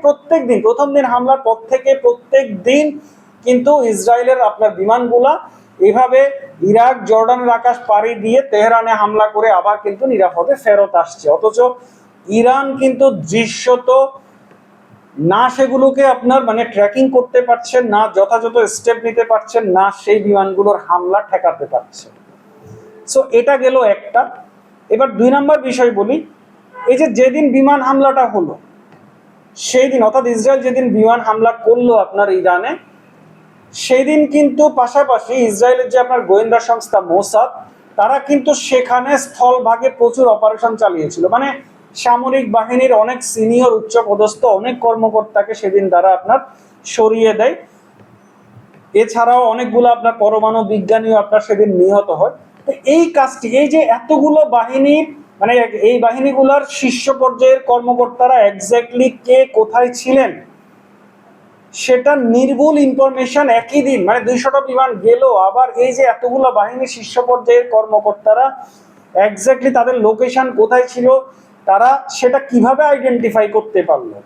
প্রত্যেক দিন, প্রথম দিন হামলার পর থেকে প্রত্যেক দিন কিন্তু ইসরায়েলের আপনার বিমানগুলা এভাবে ইরাক জর্ডানের আকাশ পাড়ি দিয়ে তেহরানে হামলা করে আবার কিন্তু নিরাপদে ফেরত আসছে। অথচ ইরান কিন্তু দৃশ্যত না সেগুলোকে আপনার মানে ট্র্যাকিং করতে পারছেন না, যথাযথ স্টেপ নিতে পারছেন না, সেই বিমানগুলোর হামলা ঠেকাতে পারছে। সো এটা গেল একটা। এবার 2 নম্বর বিষয় বলি, এই যে যেদিন বিমান হামলাটা হলো সেই দিন, অর্থাৎ ইসরায়েল যেদিন বিমান হামলা করলো আপনার ইরানে, সেই দিন কিন্তু পাশাপাশি ইসরায়েলের যে আপনার গোয়েন্দা সংস্থা মোসাদ, তারা কিন্তু সেখানে স্থলভাগে প্রচুর অপারেশন চালিয়েছিল। মানে সামরিক বাহিনীর অনেক সিনিয়র উচ্চপদস্থ অনেক কর্মকর্তাকে সেদিন তারা আপনার সরিয়ে দেয়। এছাড়াও অনেকগুলো আপনার পরমাণু বিজ্ঞানীও আপনার সেদিন নিহত হয়। তো এই কাজটি, এই যে এতগুলো বাহিনীর মানে এই বাহিনীগুলোর শীর্ষ পর্যায়ের কর্মকর্তারা এক্স্যাক্টলি কে কোথায় ছিলেন সেটা নির্ভুল ইনফরমেশন একই দিন, মানে 200টা বিমান গেল, আবার এই যে এতগুলো বাহিনীর শীর্ষ পর্যায়ের কর্মকর্তারা এক্স্যাক্টলি তাদের লোকেশন কোথায় ছিল তারা সেটা কিভাবে আইডেন্টিফাই করতে পারলো।